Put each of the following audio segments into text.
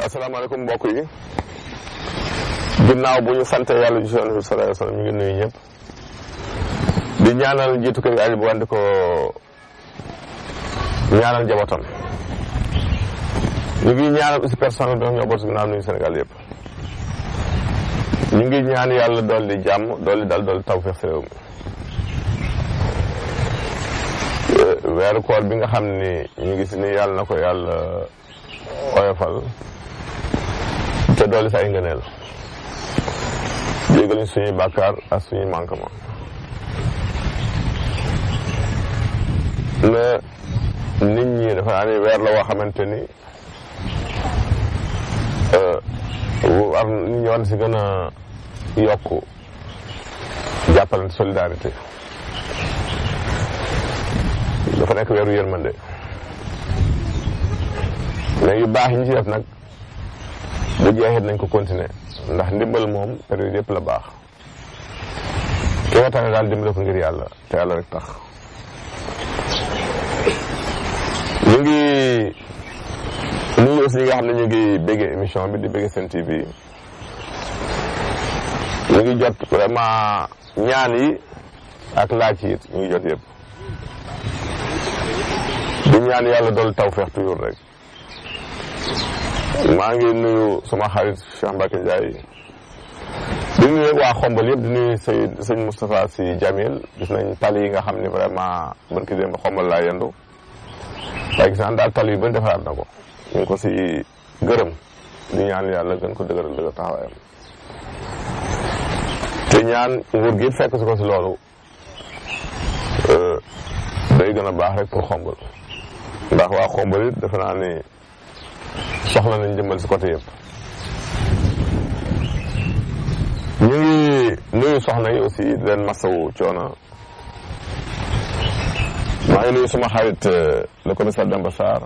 asalaamaaleykum mbokk yi ginnaaw bu ñu sante yàlla ji sallallahu alayhi wa sallam ñu ngi nuyu ñëpp di ñaanal njiitu kër yi bu wandi ko ñaanal njabootam ñu ngi ñaanal aussi personnel bi ñoo bokk si ginnaaw nuyu Sénégal yëpp ñu ngi ñaan yàlla dolli jàmm dolli dal dolli tawfeex si réew mi weeru koor bi nga xam ni ñu ngi si ni yàlla na ko yàlla oyofal te dolli sa ay ngëneel jégal ñu suñuy bàkkaar ak suñuy manquement mais nit ñi dafa naa ni weer la woo xamante ni war nit ñi war si gën a yokk jàppalante solidarité dafa nekk weeru yërmande mais yu baax yi ñu ci def nag bu jeexit nañ ko continuer ndax ndimbal moom période yëpp la baax ki nga tane daal dimbale ko ngir yàlla te yàlla rek tax ñu ngi nuyu aussi ñi nga xam ne ñu ngi béggee émission bi di béggee Sen TV ñu ngi jot vraiment ñaan yi ak laaj yi ñu ngi jot yëpp di ñaan yàlla dool tawfeex toujours rek maa ngi nuyu suma xarit Cheikh Mbacke Ndiaye di nuyu waa Xombal yëpp di nuyu sëñ Moustapha Sy Jamil gis nañ tali yi nga xam ne vraiment barki démb Xombal laa yendu waaye gis naa daal tali yu bëri defaraat na ko ñu ngi ko si gërëm di ñaan yàlla gën ko dëgëral dëgër taxawaayam te ñaan nguur gi fekk si ko si loolu day gën a baax rek pour Xombal ndax waa Xombal it defe naa ni soxla nañ jëmbal si côté yëpp ñu ngi nuyu soxna yi aussi di leen masawu coono maa ngi nuyu suma xarit le commissaire Demba Sarr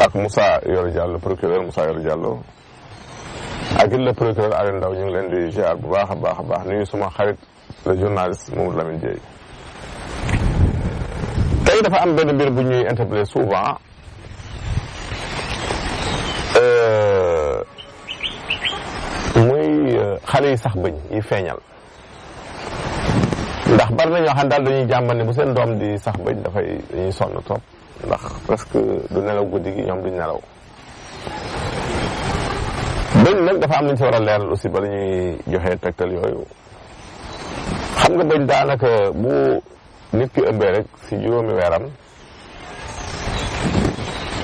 ak Moussa Yoro Diallo procureur Moussa Yoro Diallo ak it le procureur Aliou Ndao ñu ngi leen di ziar bu baax a baax a baax nuyu suma xarit le journaliste Mamadou Lamine Dieye tey dafa am benn mbir bu ñuy interpellé souvent muy xale yi sax bëñ yi feeñal ndax bari na ñoo xam daal dañuy jàmbat ne bu seen doom di sax bëñ dañuy sonn trop ndax presque du nelaw guddi gi ñoom duñ nelaw bëñ nag dafa am lu ñu si war a leeral aussi ba ñuy joxe tegtal yooyu xam nga bëñ daanaka bu nit ki ëmbee rek si juróomi weeram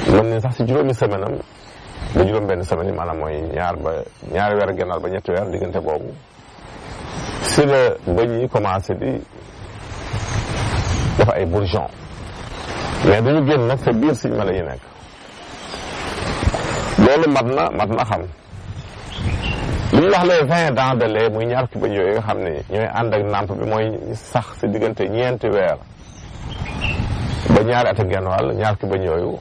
mën nañ sax si juróomi semaine am ba juróom benn semaine yi maanaam mooy ñaari weer ak gennal ba ñetti weer diggante boobu si la bëñ yi commencé di dafa ay bourgeon mais duñu génn nag sa biir siñ mala yi nekk loolu mat na xam li ñu wax les 20 dents de lait muy ñaar fukki bëñ yooyu nga xam ne ñooy ànd ak nàmp bi mooy sax si diggante ñeenti weer ba ñaari at ak genn wàll ñaar fukki bëñ yooyu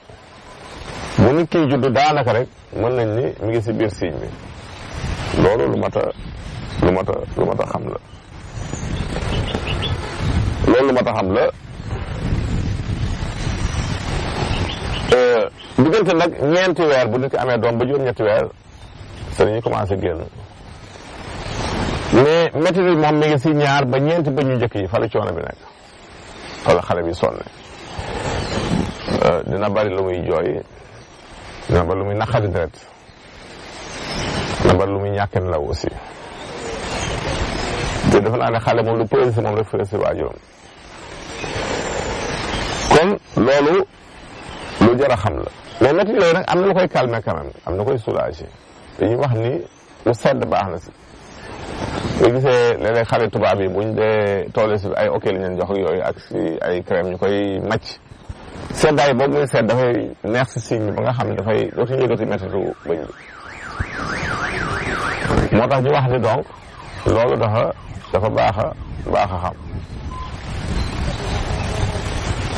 bu nit kiy judd daanaka rek mën nañ ni mi ngi si biir siiñ bi loolu lu mat a xam la loolu lu mat a xam la diggante nag ñeenti weer bu nit ki amee doom ba juróom-ñetti weer te dañuy commencé génn mais métti bi moom mi ngi si ñaar ba ñeenti bëñ yu njëkk yi fa la coono bi nekk fa la xale bi sonne dina bari lu muy jooy dina bari lu muy naqari deret dina bari lu muy ñàkk nelaw aussi te defe naa ne xale moom lu përi si moom rek fële si waajuram kon loolu lu jar a xam la mais métti yooyu nag am na lu koy calmer quand même am na koy soulager dañuy wax ni lu sedd baax na si boo gisee léeg-léeg xale tubaab yi buñ dee toole si ay ok li ñu jox yooyu ak si ay crème ñu koy màcc seddaay boobu muy sedd dafay neex si signe bi ba nga xam ne dafay dootuñu yëgati méttitu bëñ bi moo tax ñu wax ni donc loolu dafa baax a xam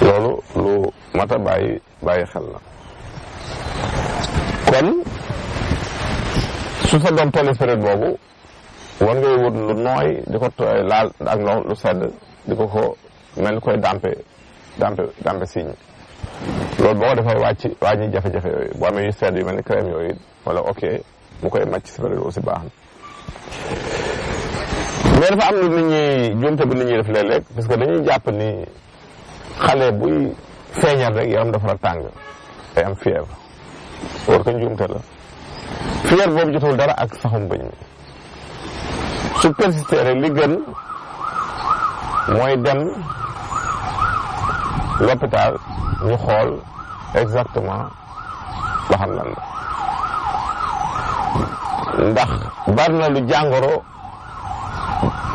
loolu lu mat a bàyyi xel la kon su sa doom tolli période boobu war ngay wut lu nooy di ko laal ak lu sedd di ko mel ni koy dampe signe loolu boo ko defee wàññi jafe-jafe yooyu boo amee yu sedd yu mel ni crème yooyu wala ok mu koy màcc si bëri aussi baax na. mais dafa am lu nit ñi juumte bu nit ñi def léeg-léeg parce que dañuy jàpp ni xale buy feeñal rek yaram dafa la tàng day am fièvre war ko njuumte la fièvre boobu jotul dara ak saxum bëñ mi su persister rek li gën mooy dem l'hôpital ñu xool exactement ba xam lan la ndax bari na lu jàngoro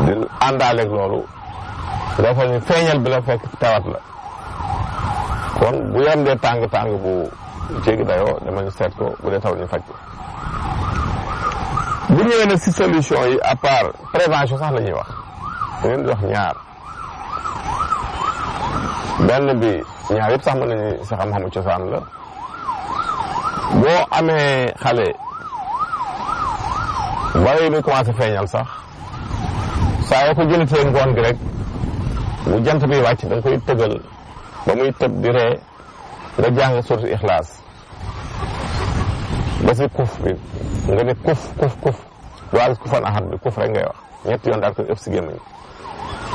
di àndaaleeg loolu nga fa ni feeñal bi la fekk tawat la kon bu yaram dee tàng bu jéggi dayoo dama ñu seet ko bu dee taw ñu faj ko bu ñëwee nag si solution yi à part prévention sax la ñuy wax da ngeen di wax ñaar benn bi ñaar yëpp sax mën nañu si xam-xamu cosaan la boo amee xale bala muy commencé feeñal sax saa yoo ko jëlatee ngoon gi rek bu jant bi wàcc da nga koy tëgal ba muy tëb di ree nga jàng sourate Ixlaas ba si kuf bi nga ne kuf doal kufan ahad bi kuf rek ngay wax ñetti yoon daal ko ëpp si gémmiñ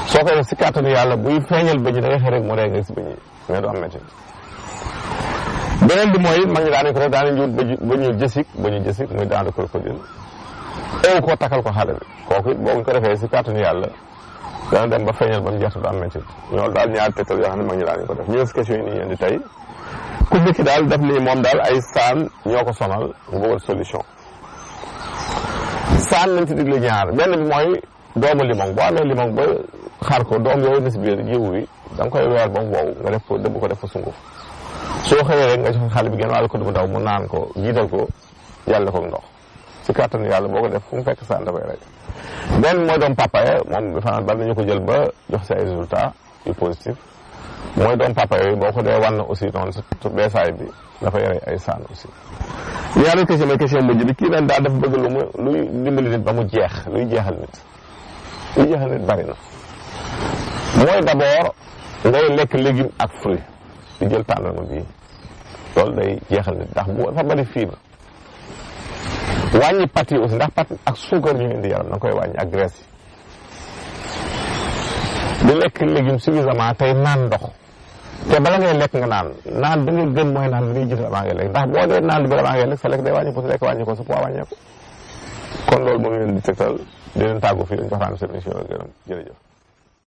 soo koy def si kàttanu yàlla buy feeñal bëñ da ngay xëy rek mu ree nga si bëñ yi mais du am métti beneen bi mooy mag ñi daanañ ko def daanañ jut bëñu jësik muy daan de crocodile ew ko takkal ko xale bi kooku it boo ko defee si kàttanu yàlla dana dem ba feeñal ba mu jeex du am métti ñoolu daal ñaari tegtal yoo xam ne mag ñi daanañ ko def ñëw si question yi nii indi tey ku njëkki daal daf ni moom daal ay saan ñoo ko sonal mu bëggal solution saan nañ ci digle ñaar benn bi mooy doomu limon boo amee limon ba xar ko doom yooyu na si biir jiwu bi da nga koy weer ba mu wow nga def ko dëbb ko def ko sunguf soo xëyee rek nga jox xale bi genn wàllu ko du ndaw mu naan ko jiital ko yàlla ko ndox si kàttanu yàlla boo ko def fu mu fekk saan dafay rek benn mooy doom papaye moom bi fanaan bari nañu ko jël ba jox si ay résultats yu positif mooy doom papaye yooyu boo ko dee wan na aussi noonu su beesaay bi dafa yore ay saan aussi ñaari question mooy question mujj bi kii neen daal dafa bëgg luy dimbali nit ba mu jeex luy jeexal nit bari na mooy d'abord ngay lekk légume ak fruit di jël tàndarma bii loolu day jeexal nit ndax bu dafa bari fibre wàññi pâtes yi aussi ndax pâtes ak suukar ñu indi yaram da nga koy wàññi ak graisse yi di lekk légume suffisamment tey naan ndox te bala ngay lekk nga naan da nga gën mooy naan li ñuy jël avant ngay lekk ndax boo dee naan lu bëri avant ngay lekk sa lekk day wàññi ko sa lekk wàññi ko sa poids wàññeeku kon loolu moom leen di tegtal di leen tàggu fii dañ ko xam seen émission gërëm jërëjëf